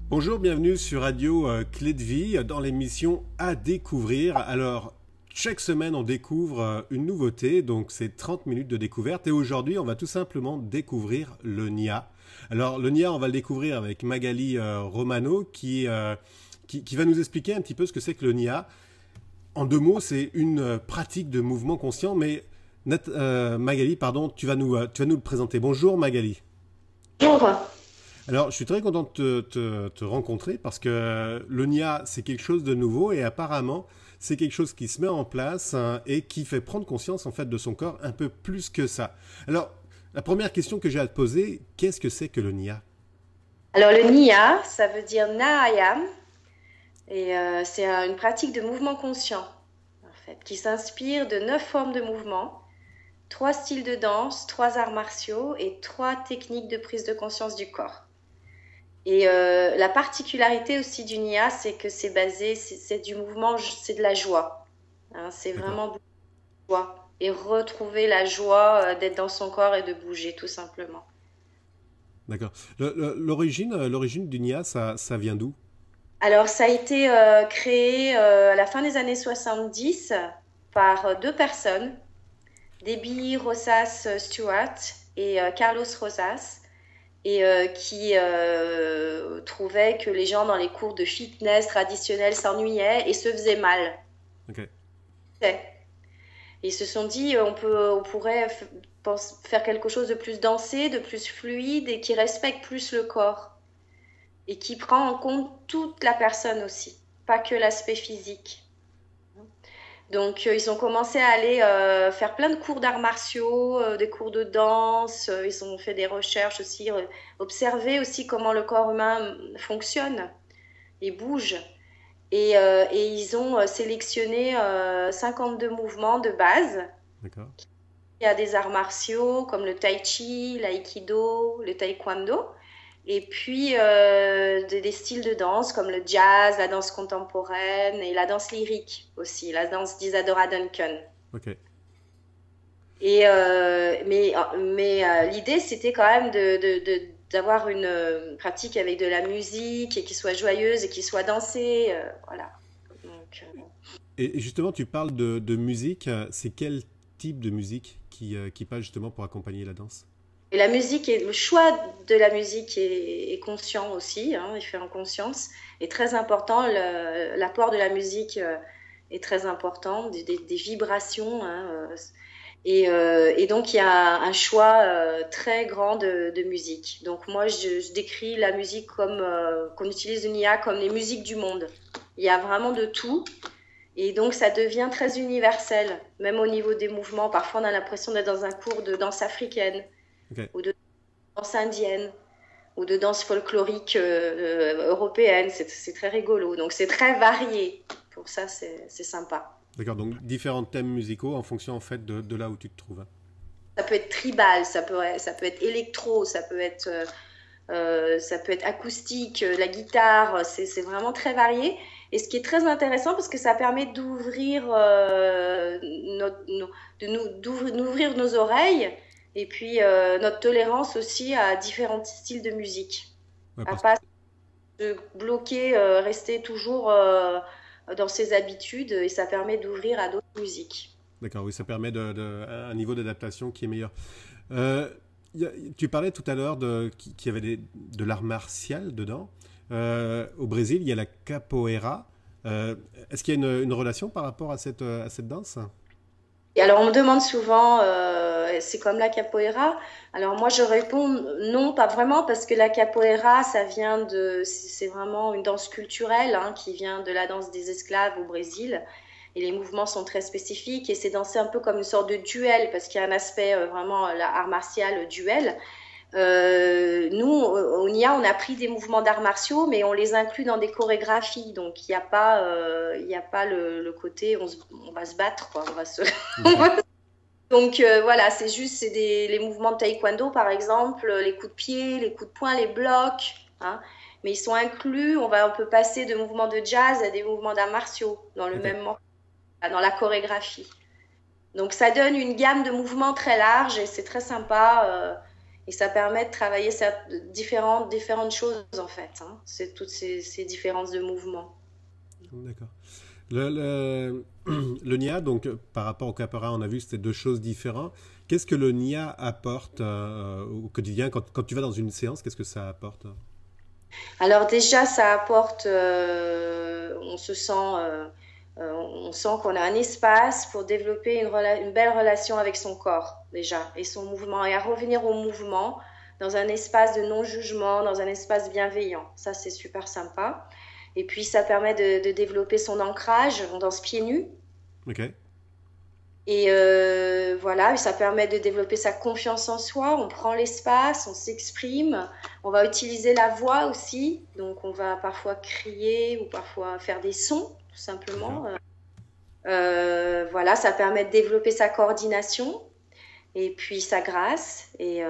Bonjour, bienvenue sur Radio Clé de Vie dans l'émission À découvrir. Alors, chaque semaine, on découvre une nouveauté, donc c'est 30 minutes de découverte. Et aujourd'hui, on va tout simplement découvrir le Nia. Alors, le Nia, on va le découvrir avec Magali Romano qui va nous expliquer un petit peu ce que c'est que le Nia. En deux mots, c'est une pratique de mouvement conscient, mais Magali, pardon, tu vas nous le présenter. Bonjour Magali. Bonjour. Alors, je suis très content de te rencontrer parce que le Nia, c'est quelque chose de nouveau et apparemment, c'est quelque chose qui se met en place hein, et qui fait prendre conscience en fait de son corps un peu plus que ça. Alors, la première question que j'ai à te poser, qu'est-ce que c'est que le Nia? Alors le Nia, ça veut dire Nahayam et c'est une pratique de mouvement conscient en fait, qui s'inspire de 9 formes de mouvement, 3 styles de danse, 3 arts martiaux et 3 techniques de prise de conscience du corps. Et la particularité aussi du Nia, c'est que c'est du mouvement, c'est de la joie. Hein, c'est D'accord, vraiment beaucoup de joie et retrouver la joie d'être dans son corps et de bouger tout simplement. d'accord. L'origine du Nia, ça vient d'où? Alors, ça a été créé à la fin des années 70 par 2 personnes, Debbie Rosas Stewart et Carlos Rosas, et qui trouvaient que les gens dans les cours de fitness traditionnels s'ennuyaient et se faisaient mal. Ok, Et ils se sont dit, on pourrait faire quelque chose de plus dansé, de plus fluide et qui respecte plus le corps et qui prend en compte toute la personne aussi, pas que l'aspect physique. Donc, ils ont commencé à aller faire plein de cours d'arts martiaux, des cours de danse. Ils ont fait des recherches aussi, observer aussi comment le corps humain fonctionne et bouge. Et ils ont sélectionné 52 mouvements de base. d'accord. Il y a des arts martiaux comme le tai chi, l'aïkido, le taekwondo. Et puis des styles de danse comme le jazz, la danse contemporaine et la danse lyrique aussi, la danse d'Isadora Duncan. Ok. Mais l'idée, c'était quand même d'avoir une pratique avec de la musique et qui soit joyeuse et qui soit dansée. Voilà. Donc, Et justement, tu parles de musique. C'est quel type de musique qui passe justement pour accompagner la danse? et la musique, le choix de la musique est conscient aussi, hein, il fait en conscience, est très important. L'apport de la musique est très important, des vibrations. Hein, et donc, il y a un choix très grand de musique. Donc, moi, je décris la musique comme qu'on utilise de l'IA comme les musiques du monde. Il y a vraiment de tout. Et donc, ça devient très universel, même au niveau des mouvements. Parfois, on a l'impression d'être dans un cours de danse africaine Ok. ou de danse indienne ou de danse folklorique européenne. C'est très rigolo. Donc, c'est très varié. Pour ça, c'est sympa. D'accord, donc différents thèmes musicaux en fonction en fait de là où tu te trouves. Ça peut être tribal, ça peut être électro, ça peut être acoustique, la guitare, c'est vraiment très varié. Et ce qui est très intéressant, parce que ça permet d'ouvrir d'ouvrir nos oreilles et puis notre tolérance aussi à différents styles de musique. Ouais, À parce pas se bloquer, rester toujours dans ses habitudes et ça permet d'ouvrir à d'autres musiques. D'accord, oui, ça permet un niveau d'adaptation qui est meilleur. Euh, Tu parlais tout à l'heure qu'il y avait de l'art martial dedans. Au Brésil, il y a la capoeira. Est-ce qu'il y a une relation par rapport à cette danse? Et alors, on me demande souvent, c'est comme la capoeira. Alors, moi, je réponds non, pas vraiment, parce que la capoeira, c'est vraiment une danse culturelle hein, qui vient de la danse des esclaves au Brésil. Et les mouvements sont très spécifiques et c'est dansé un peu comme une sorte de duel, parce qu'il y a un aspect vraiment, l'art martial, duel. Nous, au NIA, on a pris des mouvements d'arts martiaux, mais on les inclut dans des chorégraphies. Donc, il y a pas le côté on va se battre, quoi. D'accord. Donc, voilà, les mouvements de taekwondo, par exemple, les coups de pied, les coups de poing, les blocs. Hein, mais ils sont inclus. On peut passer de mouvements de jazz à des mouvements d'arts martiaux dans le Ok. même morceau, dans la chorégraphie. Donc, ça donne une gamme de mouvements très large et c'est très sympa. Et ça permet de travailler différentes choses, en fait. Hein. C'est toutes ces différences de mouvement. D'accord. Le, le NIA, donc par rapport au Capara, on a vu que c'était deux choses différentes. Qu'est-ce que le NIA apporte au quotidien quand tu vas dans une séance? Qu'est-ce que ça apporte? Alors déjà, ça apporte, on sent qu'on a un espace pour développer une belle relation avec son corps déjà et son mouvement et à revenir au mouvement dans un espace de non-jugement, dans un espace bienveillant. Ça, c'est super sympa. Et puis, ça permet de développer son ancrage. On danse pieds nus. Ok. Et voilà, ça permet de développer sa confiance en soi. On prend l'espace, on s'exprime. On va utiliser la voix aussi. Donc, on va parfois crier ou parfois faire des sons, tout simplement. Voilà, ça permet de développer sa coordination et puis sa grâce. Et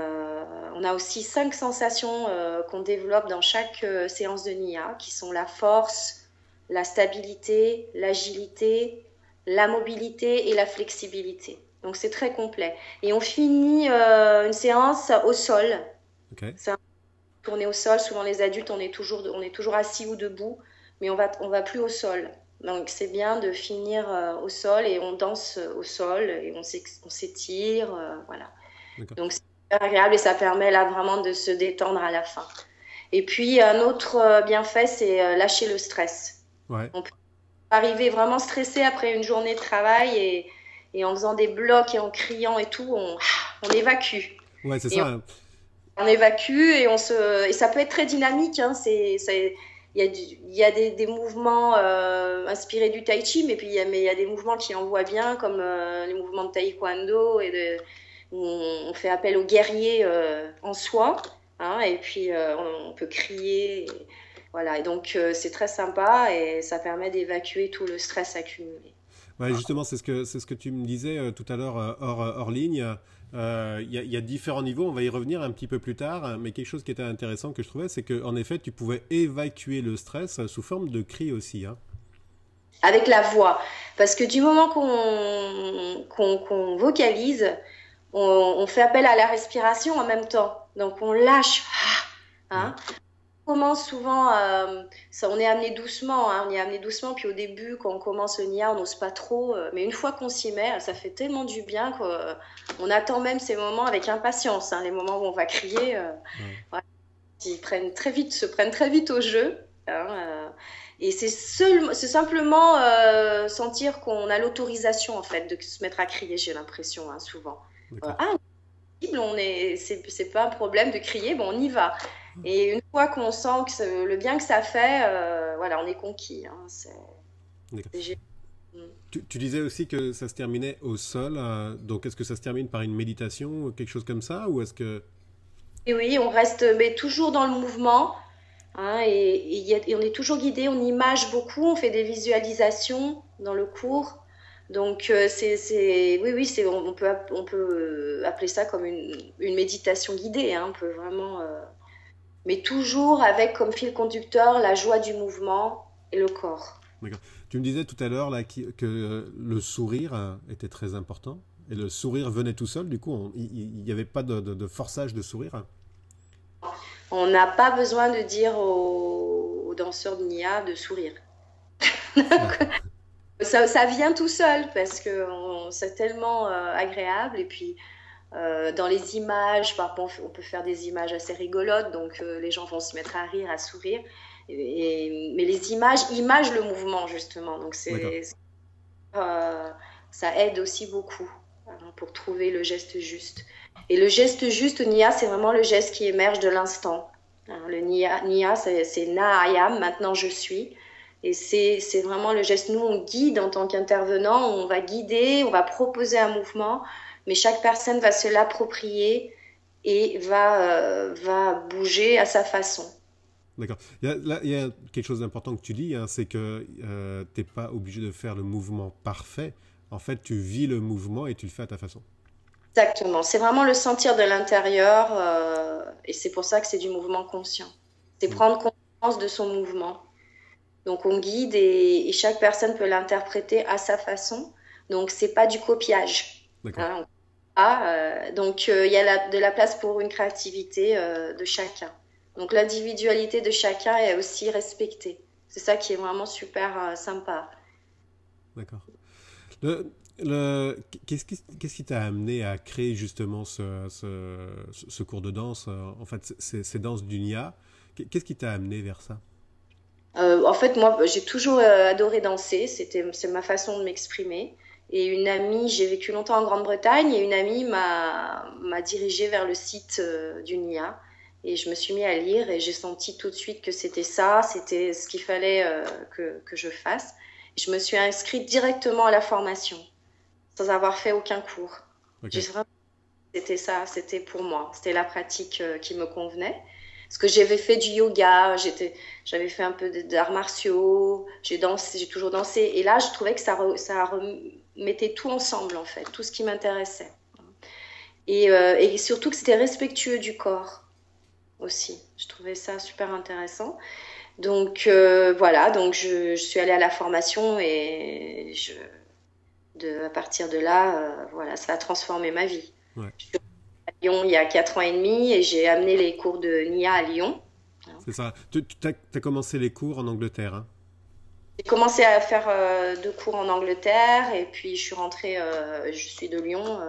on a aussi 5 sensations qu'on développe dans chaque séance de NIA, qui sont la force, la stabilité, l'agilité, la mobilité et la flexibilité. Donc c'est très complet. Et on finit une séance au sol. Ok. C'est tourner au sol. Souvent les adultes, on est toujours assis ou debout, mais on va plus au sol. Donc c'est bien de finir au sol et on danse au sol et on s'étire, voilà. D'accord. Donc c'est super agréable et ça permet là vraiment de se détendre à la fin. Et puis un autre bienfait, c'est lâcher le stress. Ouais. On peut arriver vraiment stressé après une journée de travail et en faisant des blocs et en criant et tout, on évacue. Ouais, c'est Et ça. on évacue et ça peut être très dynamique. Hein, il y a des mouvements inspirés du tai chi, mais il y a des mouvements qui envoient bien, comme les mouvements de taekwondo où on fait appel au guerrier en soi. Hein, et puis on peut crier. Voilà, et donc c'est très sympa et ça permet d'évacuer tout le stress accumulé. Ouais, justement, c'est ce que tu me disais tout à l'heure hors ligne. Il y a différents niveaux, on va y revenir un petit peu plus tard, mais quelque chose qui était intéressant que je trouvais, c'est qu'en effet, tu pouvais évacuer le stress sous forme de cri aussi. Hein. Avec la voix, parce que du moment qu'on vocalise, on fait appel à la respiration en même temps. Donc on lâche. Hein. Ouais. On commence souvent, on est amené doucement, hein, on est amené doucement, puis au début, quand on commence le NIA, on n'ose pas trop, mais une fois qu'on s'y met, ça fait tellement du bien qu'on attend même ces moments avec impatience, hein, les moments où on va crier, Ouais. voilà, se prennent très vite au jeu, hein, et c'est simplement sentir qu'on a l'autorisation en fait de se mettre à crier, j'ai l'impression, hein, souvent. D'accord. C'est pas un problème de crier, bon, on y va. Et une fois qu'on sent le bien que ça fait, voilà, on est conquis. Hein, D'accord. c'est génial. Tu disais aussi que ça se terminait au sol, donc est-ce que ça se termine par une méditation, quelque chose comme ça, ou est-ce que... Et oui, on reste mais toujours dans le mouvement, hein, et on est toujours guidé, on image beaucoup, on fait des visualisations dans le cours. Donc, oui, on peut appeler ça comme une méditation guidée. Hein, on peut vraiment, mais toujours avec comme fil conducteur la joie du mouvement et le corps. D'accord. Tu me disais tout à l'heure là, que le sourire était très important, et le sourire venait tout seul, du coup, il n'y avait pas de forçage de sourire. On n'a pas besoin de dire aux danseurs de Nia de sourire. Ouais. Ça vient tout seul parce que c'est tellement agréable. Et puis, dans les images, parfois, on peut faire des images assez rigolotes, donc les gens vont se mettre à rire, à sourire. Mais les images imagent le mouvement, justement. Donc, D'accord. ça aide aussi beaucoup hein, pour trouver le geste juste. Et le geste juste au Nia, c'est vraiment le geste qui émerge de l'instant. Hein, le Nia c'est Na I am, maintenant je suis. Et c'est vraiment le geste. Nous, on guide en tant qu'intervenant, on va guider, on va proposer un mouvement, mais chaque personne va se l'approprier et va bouger à sa façon. D'accord. Il y a quelque chose d'important que tu dis, hein, c'est que tu n'es pas obligé de faire le mouvement parfait. En fait, tu vis le mouvement et tu le fais à ta façon. Exactement. C'est vraiment le sentir de l'intérieur et c'est pour ça que c'est du mouvement conscient. C'est Mm. prendre conscience de son mouvement. Donc on guide et chaque personne peut l'interpréter à sa façon. Donc c'est pas du copiage. D'accord. Hein. Il y a de la place pour une créativité de chacun. Donc l'individualité de chacun est aussi respectée. C'est ça qui est vraiment super sympa. D'accord. Le, qu'est-ce qui t'a amené à créer justement ce cours de danse, en fait, ces danses du Nia? Qu'est-ce qui t'a amené vers ça? En fait, moi, j'ai toujours adoré danser. C'est ma façon de m'exprimer. Et une amie, j'ai vécu longtemps en Grande-Bretagne et une amie m'a dirigée vers le site du NIA. Et je me suis mis à lire et j'ai senti tout de suite que c'était ça, c'était ce qu'il fallait que je fasse. Et je me suis inscrite directement à la formation, sans avoir fait aucun cours. Ok. J'ai vraiment c'était ça, c'était pour moi. C'était la pratique qui me convenait. Parce que j'avais fait du yoga, j'avais fait un peu d'arts martiaux, j'ai dansé, j'ai toujours dansé. Et là, je trouvais que ça remettait tout ensemble, en fait, tout ce qui m'intéressait. Et surtout que c'était respectueux du corps aussi. Je trouvais ça super intéressant. Donc voilà, donc je suis allée à la formation et à partir de là, voilà, ça a transformé ma vie. Ouais. Lyon il y a 4 ans et demi et j'ai amené les cours de NIA à Lyon. C'est ça. Tu as commencé les cours en Angleterre, hein? J'ai commencé à faire 2 cours en Angleterre et puis je suis rentrée, je suis de Lyon,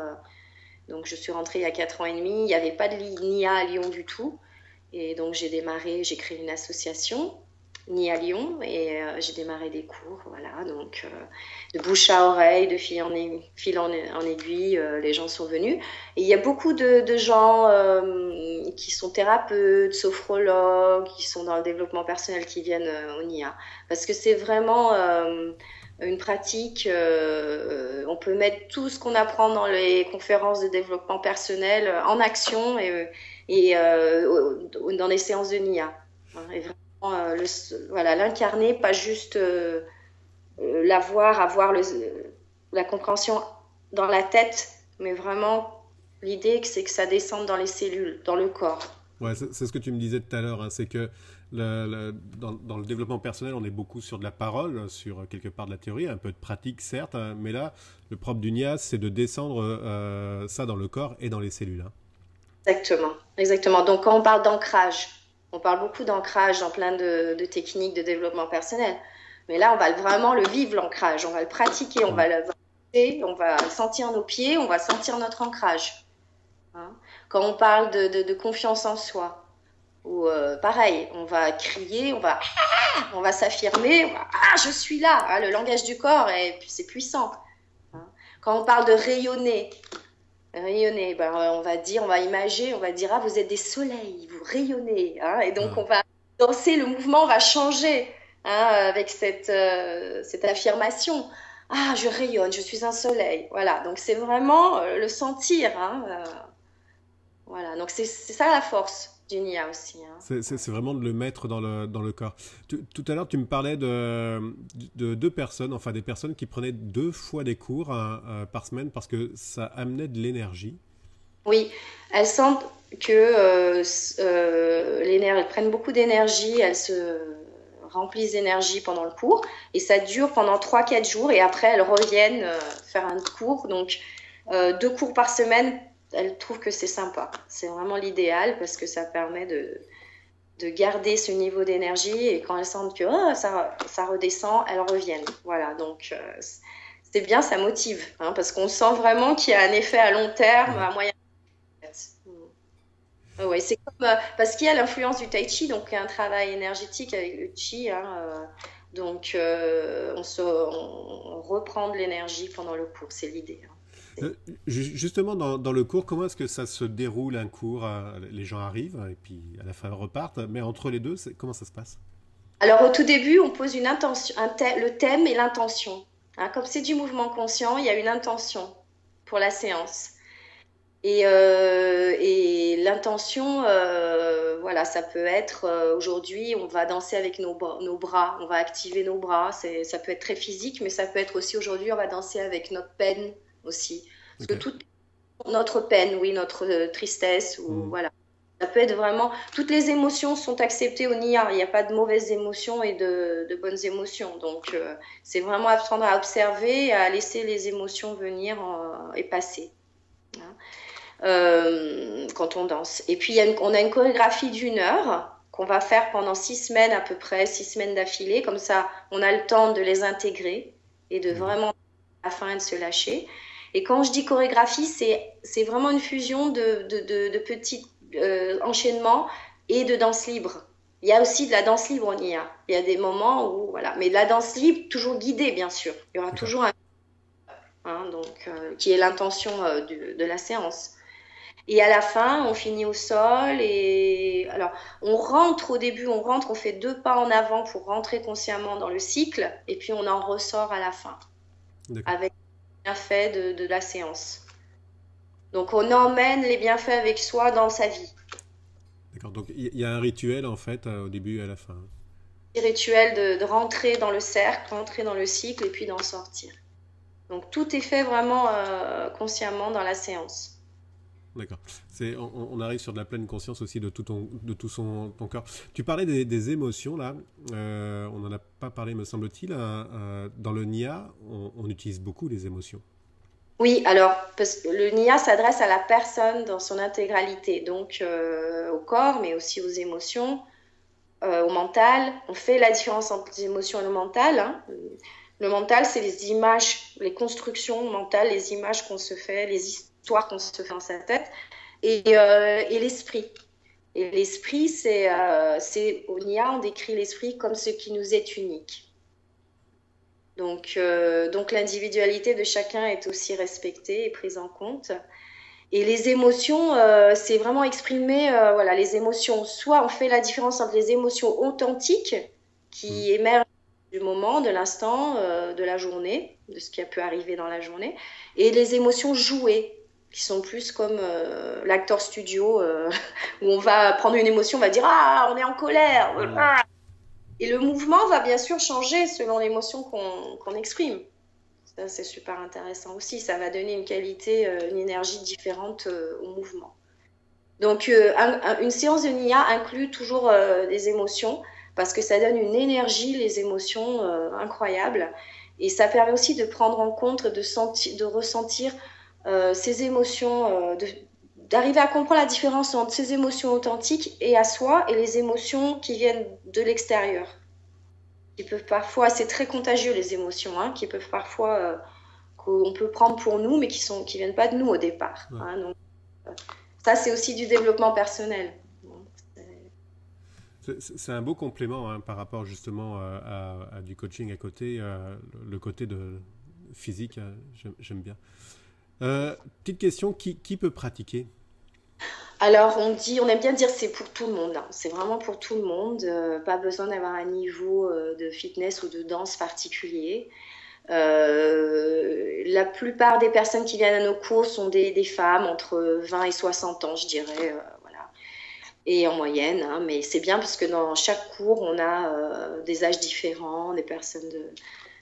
donc je suis rentrée il y a 4 ans et demi. Il n'y avait pas de NIA à Lyon du tout. Et donc j'ai créé une association, NIA Lyon, et j'ai démarré des cours, voilà. Donc de bouche à oreille, de fil en aiguille, les gens sont venus. Et il y a beaucoup de gens qui sont thérapeutes, sophrologues, qui sont dans le développement personnel, qui viennent au NIA. Parce que c'est vraiment une pratique, on peut mettre tout ce qu'on apprend dans les conférences de développement personnel en action et dans les séances de NIA. Et vraiment, voilà, l'incarner, pas juste avoir la compréhension dans la tête, mais vraiment l'idée c'est que ça descende dans les cellules, dans le corps. Ouais, c'est ce que tu me disais tout à l'heure, hein, c'est que dans le développement personnel, on est beaucoup sur de la parole, sur quelque part de la théorie, un peu de pratique certes, hein, mais là, le propre du NIA, c'est de descendre ça dans le corps et dans les cellules, hein. Exactement, exactement. Donc quand on parle d'ancrage, on parle beaucoup d'ancrage dans plein de techniques de développement personnel. Mais là, on va vraiment le vivre, l'ancrage. On va le pratiquer, Mm. on va sentir nos pieds, on va sentir notre ancrage. Hein. Quand on parle de confiance en soi, ou pareil, on va crier, on va s'affirmer, je suis là. Hein, le langage du corps, c'est puissant. Hein. Quand on parle de rayonner, ben, on va imager, on va dire, vous êtes des soleils, vous rayonnez. Hein, et donc, Ah. on va danser, le mouvement va changer avec cette affirmation. Je rayonne, je suis un soleil. Voilà, donc c'est vraiment le sentir. Voilà, donc c'est ça la force du Nia aussi. Hein. C'est vraiment de le mettre dans le corps. Tout à l'heure, tu me parlais de deux personnes, enfin des personnes qui prenaient 2 fois des cours hein, par semaine parce que ça amenait de l'énergie. Oui, elles sentent que elles prennent beaucoup d'énergie, elles se remplissent d'énergie pendant le cours et ça dure pendant 3 4 jours et après elles reviennent faire un cours. Donc 2 cours par semaine, elles trouvent que c'est sympa. C'est vraiment l'idéal parce que ça permet de garder ce niveau d'énergie et quand elles sentent que ça redescend, elles reviennent. Voilà, donc c'est bien, ça motive hein, parce qu'on sent vraiment qu'il y a un effet à long terme, Ouais. à moyen ouais, c'est comme parce qu'il y a l'influence du tai chi, donc un travail énergétique avec le chi. Hein, donc on reprend de l'énergie pendant le cours, c'est l'idée. Hein. Euh, Justement, dans le cours, comment est-ce que ça se déroule un cours? Les gens arrivent et puis à la fin repartent, mais entre les deux, comment ça se passe? Alors au tout début, on pose une intention, le thème et l'intention. Hein, comme c'est du mouvement conscient, il y a une intention pour la séance. Et l'intention, voilà, ça peut être aujourd'hui, on va danser avec nos bras, on va activer nos bras. Ça peut être très physique, mais ça peut être aussi aujourd'hui, on va danser avec notre peine aussi. Parce Ok. que toute notre peine, oui, notre tristesse, ou Hmm. voilà. Ça peut être vraiment. Toutes les émotions sont acceptées au NIA. Il n'y a pas de mauvaises émotions et de bonnes émotions. Donc, c'est vraiment apprendre à observer, à laisser les émotions venir et passer. Hein. quand on danse. Et puis, on a une chorégraphie d'1 heure qu'on va faire pendant 6 semaines à peu près, 6 semaines d'affilée. Comme ça, on a le temps de les intégrer et de vraiment, à la fin, de se lâcher. Et quand je dis chorégraphie, c'est vraiment une fusion de petits enchaînements et de danse libre. Il y a aussi de la danse libre en IA. Il y a des moments où, voilà. Mais de la danse libre, toujours guidée, bien sûr. Il y aura toujours un... qui est l'intention de la séance. Et à la fin, on finit au sol. Et alors, on rentre au début, on fait 2 pas en avant pour rentrer consciemment dans le cycle. Et puis, on en ressort à la fin. Avec les bienfaits de la séance. Donc, on emmène les bienfaits avec soi dans sa vie. D'accord, donc il y a un rituel en fait au début et à la fin. Un rituel de rentrer dans le cercle, rentrer dans le cycle et puis d'en sortir. Donc tout est fait vraiment consciemment dans la séance. D'accord. On arrive sur de la pleine conscience aussi de tout ton corps. Tu parlais des émotions là. On n'en a pas parlé, me semble-t-il. Dans le NIA, on utilise beaucoup les émotions. Oui, alors, parce que le NIA s'adresse à la personne dans son intégralité, donc au corps, mais aussi aux émotions, au mental. On fait la différence entre les émotions et le mental. Hein. Le mental, c'est les images, les constructions mentales, les images qu'on se fait, les histoires qu'on se fait dans sa tête, et l'esprit. Et l'esprit, au NIA, on décrit l'esprit comme ce qui nous est unique. Donc l'individualité de chacun est aussi respectée et prise en compte. Et les émotions, c'est vraiment exprimer les émotions. Soit on fait la différence entre les émotions authentiques qui émergent du moment, de l'instant, de la journée, de ce qui a pu arriver dans la journée, et les émotions jouées, qui sont plus comme l'acteur studio, où on va prendre une émotion, on va dire « Ah, on est en colère !» Et le mouvement va bien sûr changer selon l'émotion qu'on exprime. Ça, c'est super intéressant aussi. Ça va donner une qualité, une énergie différente au mouvement. Donc, une séance de NIA inclut toujours des émotions parce que ça donne une énergie, les émotions incroyables. Et ça permet aussi de prendre en compte, de ressentir ces émotions, d'arriver à comprendre la différence entre ces émotions authentiques et à soi et les émotions qui viennent de l'extérieur. Qui peuvent parfois, c'est très contagieux les émotions, hein, qui peuvent parfois, qu'on peut prendre pour nous, mais qui viennent pas de nous au départ. Ouais. Hein, donc, ça, c'est aussi du développement personnel. C'est un beau complément hein, par rapport justement à du coaching à côté, le côté de physique, j'aime bien. Petite question, qui peut pratiquer ? Alors, on aime bien dire c'est pour tout le monde. Hein. C'est vraiment pour tout le monde. Pas besoin d'avoir un niveau de fitness ou de danse particulier. La plupart des personnes qui viennent à nos cours sont des femmes entre 20 et 60 ans, je dirais. Voilà. Et en moyenne. Hein. Mais c'est bien parce que dans chaque cours, on a des âges différents, des personnes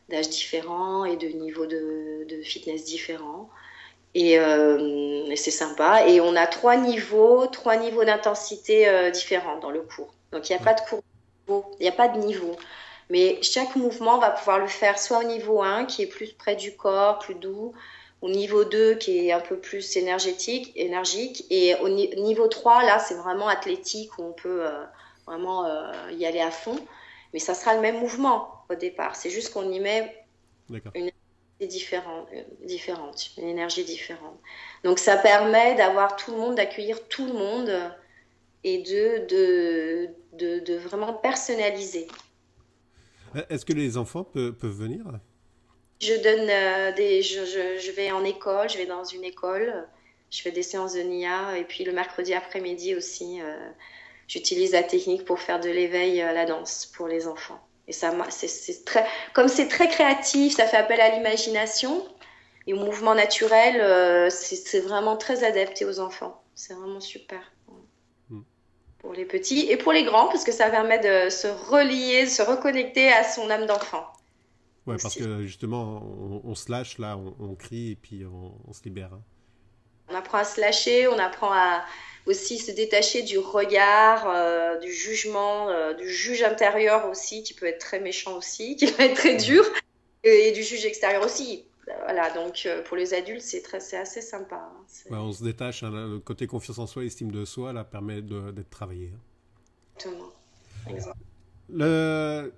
d'âges différents et de niveaux de fitness différents. Et c'est sympa. Et on a 3 niveaux d'intensité différents dans le cours. Donc, il n'y a pas de cours de niveau, il n'y a pas de niveau. Mais chaque mouvement, on va pouvoir le faire soit au niveau 1, qui est plus près du corps, plus doux, au niveau 2, qui est un peu plus énergique, et au niveau 3, là, c'est vraiment athlétique, où on peut vraiment y aller à fond. Mais ça sera le même mouvement au départ. C'est juste qu'on y met une différente, une énergie différente. Donc ça permet d'avoir tout le monde, d'accueillir tout le monde et de vraiment personnaliser. Est-ce que les enfants peuvent venir ? Je donne je vais en école, je vais dans une école, je fais des séances de NIA et puis le mercredi après-midi aussi, j'utilise la technique pour faire de l'éveil à la danse pour les enfants. Et ça, comme c'est très créatif, ça fait appel à l'imagination et au mouvement naturel, c'est vraiment très adapté aux enfants. C'est vraiment super pour les petits et pour les grands parce que ça permet de se relier, de se reconnecter à son âme d'enfant. Ouais, parce que justement, on se lâche là, on crie et puis on se libère. Hein. On apprend à se lâcher, on apprend à aussi se détacher du regard, du jugement, du juge intérieur aussi, qui peut être très méchant aussi, qui peut être très dur, et du juge extérieur aussi. Voilà, donc pour les adultes, c'est assez sympa, hein. Ouais, on se détache, hein, le côté confiance en soi, estime de soi, là, permet d'être travaillé. Hein. Exactement. Exact. Le,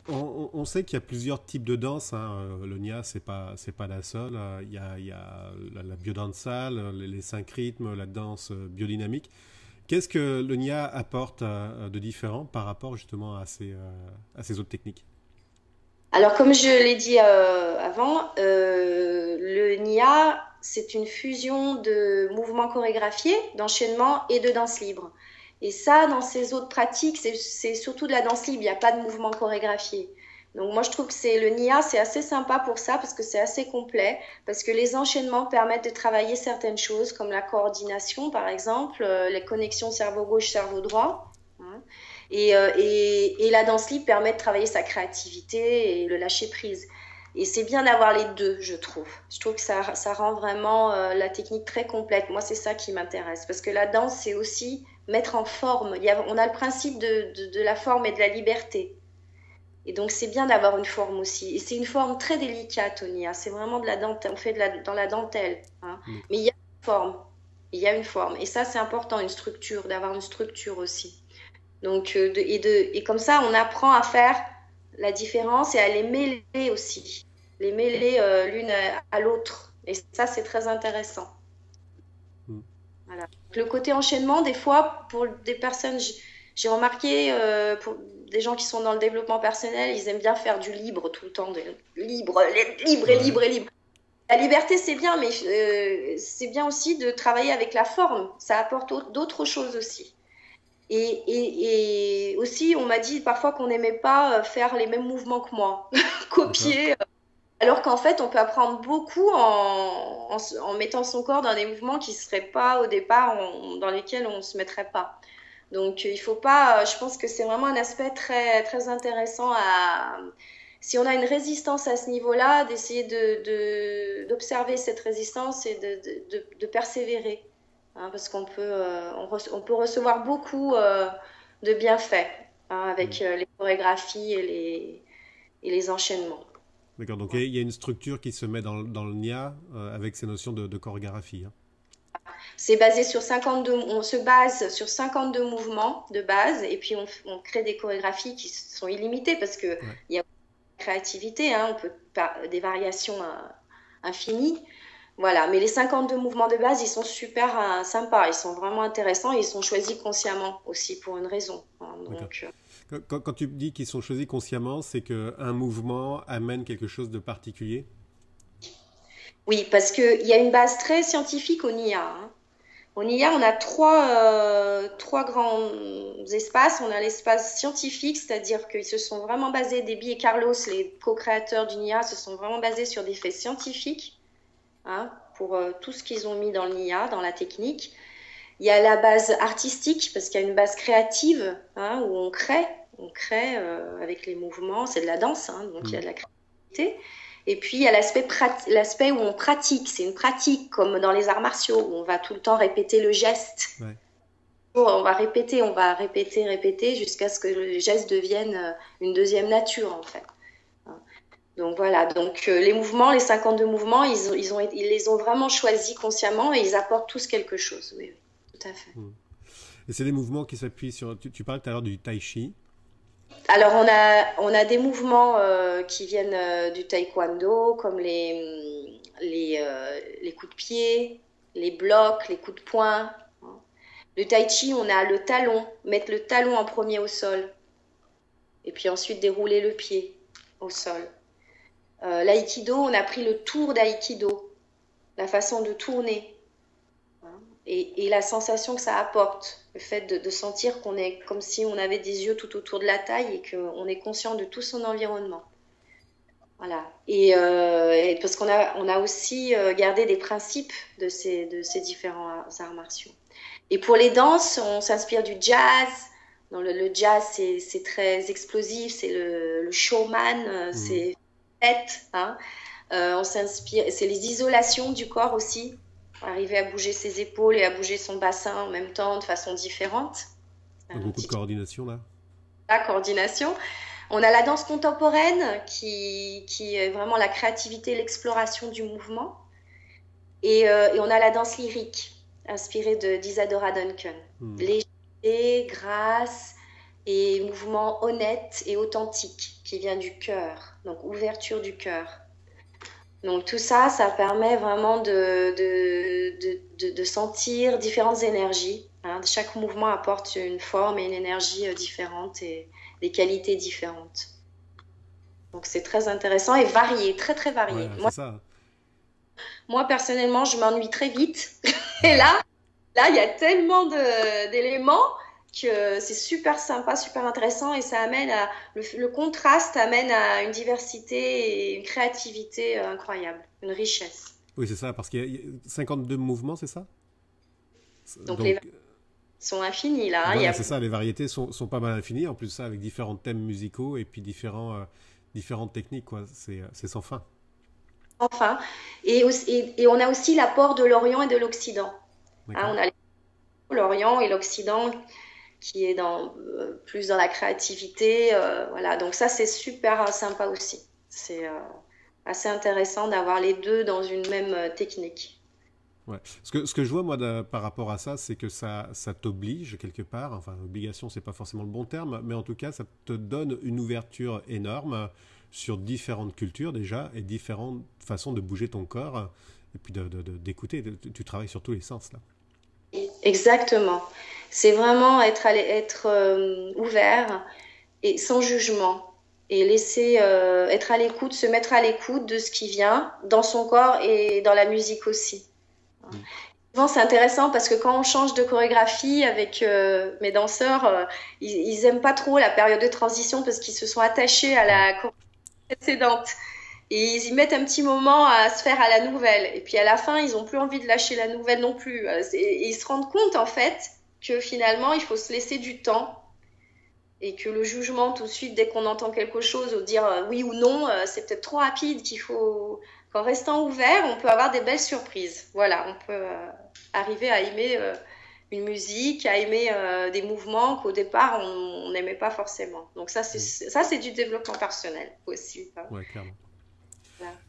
on sait qu'il y a plusieurs types de danse. Hein. Le Nia, c'est pas la seule. Il y a la biodansale, les 5 rythmes, la danse biodynamique. Qu'est-ce que le Nia apporte de différent par rapport justement à ces autres techniques? Alors, comme je l'ai dit avant, le Nia, c'est une fusion de mouvements chorégraphiés, d'enchaînement et de danse libre. Et ça, dans ces autres pratiques, c'est surtout de la danse libre, il n'y a pas de mouvement chorégraphié. Donc moi, je trouve que le Nia, c'est assez sympa pour ça, parce que c'est assez complet, parce que les enchaînements permettent de travailler certaines choses, comme la coordination, par exemple, les connexions cerveau gauche, cerveau droit. Hein. Et la danse libre permet de travailler sa créativité et le lâcher prise. Et c'est bien d'avoir les deux, je trouve. Je trouve que ça rend vraiment la technique très complète. Moi, c'est ça qui m'intéresse. Parce que la danse, c'est aussi mettre en forme. On a le principe de la forme et de la liberté. Et donc, c'est bien d'avoir une forme aussi. Et c'est une forme très délicate, Onia. C'est vraiment de la dentelle. On fait dans la dentelle. Hein. Mm. Mais il y a une forme. Il y a une forme. Et ça, c'est important, une structure, d'avoir une structure aussi. Donc, et comme ça, on apprend à faire la différence et à les mêler aussi. Les mêler l'une à l'autre. Et ça, c'est très intéressant. Mm. Voilà. Le côté enchaînement, des fois, pour des personnes, j'ai remarqué, pour des gens qui sont dans le développement personnel, ils aiment bien faire du libre tout le temps. Libre, libre et Ouais. libre et libre. La liberté, c'est bien, mais c'est bien aussi de travailler avec la forme. Ça apporte d'autres choses aussi. Et aussi, on m'a dit parfois qu'on n'aimait pas faire les mêmes mouvements que moi, D'accord. copier, alors qu'en fait, on peut apprendre beaucoup en mettant son corps dans des mouvements qui ne seraient pas au départ, dans lesquels on ne se mettrait pas. Donc, il faut pas, je pense que c'est vraiment un aspect très, très intéressant si on a une résistance à ce niveau-là, d'essayer d'observer cette résistance et de persévérer. Hein, parce on peut recevoir beaucoup de bienfaits hein, Mm. avec les chorégraphies et les enchaînements. D'accord. Donc Ouais. il y a une structure qui se met dans le Nia avec ces notions de chorégraphie. Hein. C'est basé sur 52, on se base sur 52 mouvements de base et puis on crée des chorégraphies qui sont illimitées parce qu'il Ouais. y a créativité, hein, on peut des variations infinies. Voilà, mais les 52 mouvements de base, ils sont super sympas, ils sont vraiment intéressants et ils sont choisis consciemment aussi pour une raison. Hein, D'accord. donc, Quand tu dis qu'ils sont choisis consciemment, c'est qu'un mouvement amène quelque chose de particulier. oui, parce qu'il y a une base très scientifique au NIA. Hein. Au NIA, on a trois grands espaces. On a l'espace scientifique, c'est-à-dire qu'ils se sont vraiment basés, Debbie et Carlos, les co-créateurs du NIA, se sont vraiment basés sur des faits scientifiques hein, pour tout ce qu'ils ont mis dans le NIA, dans la technique. Il y a la base artistique, parce qu'il y a une base créative, hein, où on crée avec les mouvements, c'est de la danse, hein, donc il y a Mm. de la créativité. Et puis il y a l'aspect où on pratique, c'est une pratique comme dans les arts martiaux, où on va tout le temps répéter le geste. Ouais. On va répéter jusqu'à ce que le geste devienne une deuxième nature en fait. Donc voilà, donc les mouvements, les 52 mouvements, ils les ont vraiment choisis consciemment et ils apportent tous quelque chose. Oui, oui, tout à fait. Mm. Et c'est des mouvements qui s'appuient sur. Tu parlais tout à l'heure du tai chi. Alors on a des mouvements qui viennent du taekwondo, comme les coups de pied, les blocs, les coups de poing. Le tai chi, on a le talon, mettre le talon en premier au sol, et puis ensuite dérouler le pied au sol. L'aïkido, on a pris le tour d'aïkido, la façon de tourner, hein, et la sensation que ça apporte, le fait de sentir qu'on est comme si on avait des yeux tout autour de la taille et qu'on est conscient de tout son environnement. Voilà. Et parce qu'on a aussi gardé des principes de ces différents arts martiaux. Et pour les danses, on s'inspire du jazz. Le jazz, c'est très explosif, c'est le showman, Mm. c'est fête. Hein. On s'inspire, c'est les isolations du corps aussi. Arriver à bouger ses épaules et à bouger son bassin en même temps de façon différente. Donc Un beaucoup de petit coordination là. la coordination. On a la danse contemporaine qui est vraiment la créativité, l'exploration du mouvement. Et on a la danse lyrique, inspirée d'Isadora Duncan. Léger, grâce et mouvement honnête et authentique, qui vient du cœur, donc ouverture du cœur. Donc tout ça, ça permet vraiment de sentir différentes énergies. Hein. Chaque mouvement apporte une forme et une énergie différente et des qualités différentes. Donc c'est très intéressant et varié, très très varié. Ouais, c'est ça. Moi personnellement, je m'ennuie très vite. Et là, il y a tellement d'éléments que c'est super sympa, super intéressant et ça amène à le contraste amène à une diversité et une créativité incroyable, une richesse. Oui, c'est ça, parce qu'il y a 52 mouvements, c'est ça? Donc les variétés sont infinies là. Hein, voilà, c'est ça, les variétés sont pas mal infinies, en plus de ça avec différents thèmes musicaux et puis différentes techniques, quoi. C'est sans fin. Enfin, et on a aussi l'apport de l'Orient et de l'Occident. Hein, D'accord. on a l'Orient et l'Occident qui est plus dans la créativité. Voilà. Donc ça, c'est super sympa aussi. C'est assez intéressant d'avoir les deux dans une même technique. Ouais. Ce que je vois, moi, par rapport à ça, c'est que ça t'oblige quelque part, enfin, obligation, c'est pas forcément le bon terme, mais en tout cas, ça te donne une ouverture énorme sur différentes cultures déjà et différentes façons de bouger ton corps et puis d'écouter. Tu travailles sur tous les sens, là. Exactement. C'est vraiment être ouvert et sans jugement et laisser être à l'écoute, se mettre à l'écoute de ce qui vient dans son corps et dans la musique aussi. Mm. Souvent, c'est intéressant parce que quand on change de chorégraphie avec mes danseurs, ils aiment pas trop la période de transition parce qu'ils se sont attachés à Ouais. la chorégraphie précédente. Et ils y mettent un petit moment à se faire à la nouvelle. Et puis à la fin, ils n'ont plus envie de lâcher la nouvelle non plus. Et ils se rendent compte en fait que finalement, il faut se laisser du temps et que le jugement tout de suite, dès qu'on entend quelque chose, ou dire oui ou non, c'est peut-être trop rapide, qu'il faut qu'en restant ouvert, on peut avoir des belles surprises. Voilà, on peut arriver à aimer une musique, à aimer des mouvements qu'au départ, on n'aimait pas forcément. Donc Mm. ça, c'est du développement personnel aussi. Hein. Ouais, clairement.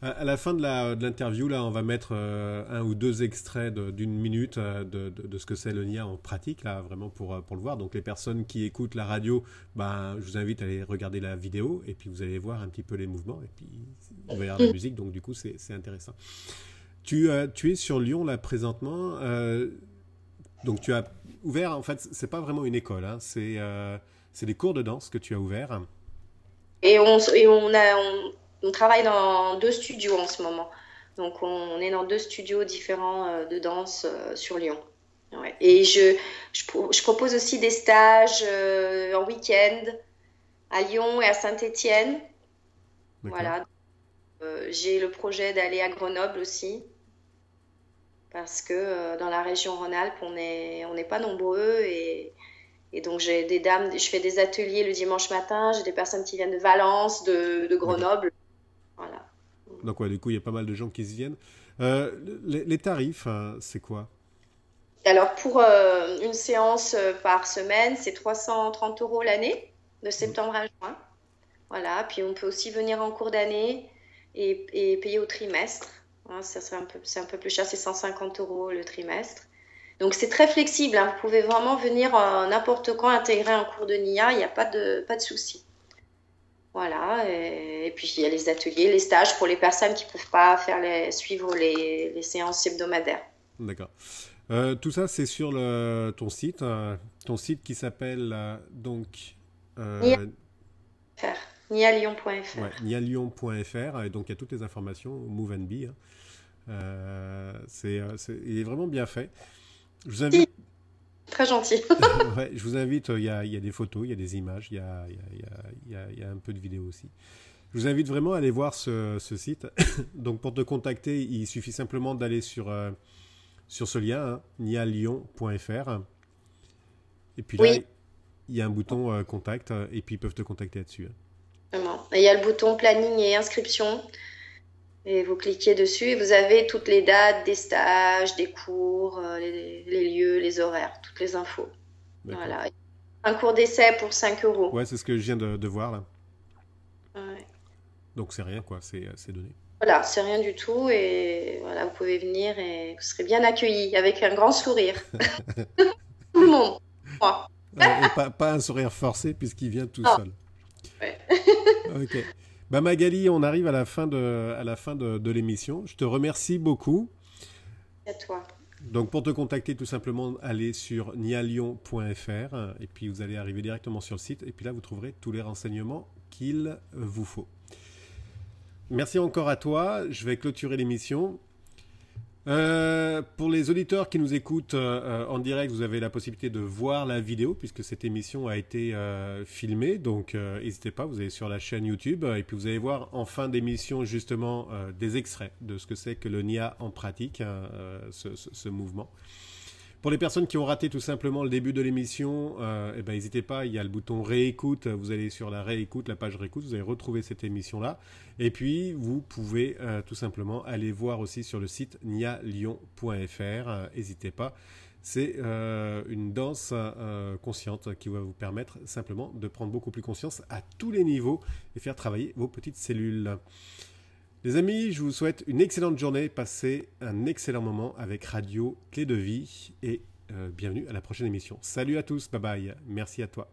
Voilà. À la fin de l'interview, là, on va mettre un ou deux extraits d'une minute de ce que c'est le NIA en pratique, là, vraiment pour le voir. Donc, les personnes qui écoutent la radio, ben, je vous invite à aller regarder la vidéo et puis vous allez voir un petit peu les mouvements et puis il va y avoir la musique, donc du coup, c'est intéressant. Tu es sur Lyon, là, présentement. Donc, tu as ouvert, en fait, c'est pas vraiment une école, hein, c'est des cours de danse que tu as ouverts. Et on travaille dans 2 studios en ce moment. Donc, on est dans 2 studios différents de danse sur Lyon. Ouais. Et je propose aussi des stages en week-end à Lyon et à Saint-Étienne. D'accord. Voilà. J'ai le projet d'aller à Grenoble aussi, parce que dans la région Rhône-Alpes, on n'est pas nombreux. Et donc, j'ai des dames, je fais des ateliers le dimanche matin, j'ai des personnes qui viennent de Valence, de D'accord. Grenoble. Voilà. Donc, ouais, du coup, il y a pas mal de gens qui se viennent. Les tarifs, hein, c'est quoi? Alors, pour une séance par semaine, c'est 330 € l'année, de septembre à juin. Voilà. Puis, on peut aussi venir en cours d'année et payer au trimestre. Hein, c'est un peu plus cher, c'est 150 € le trimestre. Donc, c'est très flexible. Hein. Vous pouvez vraiment venir n'importe quand intégrer un cours de NIA, il n'y a pas de souci. Voilà. Et puis, il y a les ateliers, les stages pour les personnes qui ne peuvent pas suivre les séances hebdomadaires. D'accord. Tout ça, c'est sur ton site qui s'appelle donc euh, NIA.fr, nialyon.fr. ouais, nialion.fr, et donc il y a toutes les informations, Move and Be. Hein. Il est vraiment bien fait. Je vous invite, Très gentil. ouais, je vous invite, il y a des photos, il y a des images, il y a un peu de vidéos aussi. Je vous invite vraiment à aller voir ce site. Donc pour te contacter, il suffit simplement d'aller sur ce lien, hein, nialion.fr. Et puis là, Oui, il y a un bouton contact et puis ils peuvent te contacter là-dessus. Hein. vraiment. Et il y a le bouton planning et inscription. Et vous cliquez dessus et vous avez toutes les dates des stages, des cours, les lieux, les horaires, toutes les infos. D'accord. Voilà. Un cours d'essai pour 5 euros. Ouais, c'est ce que je viens de voir là. Donc c'est rien, quoi, c'est donné. Voilà, c'est rien du tout et voilà, vous pouvez venir et vous serez bien accueillis avec un grand sourire. Tout le monde. Moi. Ouais, et pas un sourire forcé puisqu'il vient tout Non. seul. Ouais. Ok. Bah Magali, on arrive à la fin de l'émission. Je te remercie beaucoup. À toi. Donc pour te contacter, tout simplement, allez sur nialion.fr et puis vous allez arriver directement sur le site et puis là vous trouverez tous les renseignements qu'il vous faut. Merci encore à toi. Je vais clôturer l'émission. Pour les auditeurs qui nous écoutent en direct, vous avez la possibilité de voir la vidéo puisque cette émission a été filmée. Donc n'hésitez pas, vous allez sur la chaîne YouTube et puis vous allez voir en fin d'émission justement des extraits de ce que c'est que le NIA en pratique, ce mouvement. Pour les personnes qui ont raté tout simplement le début de l'émission, eh ben, n'hésitez pas, il y a le bouton réécoute, vous allez sur la réécoute, la page réécoute, vous allez retrouver cette émission-là. Et puis, vous pouvez tout simplement aller voir aussi sur le site nialion.fr, n'hésitez pas. C'est une danse consciente qui va vous permettre simplement de prendre beaucoup plus conscience à tous les niveaux et faire travailler vos petites cellules. Les amis, je vous souhaite une excellente journée, passez un excellent moment avec Radio Clé de Vie et bienvenue à la prochaine émission. Salut à tous, bye bye, merci à toi.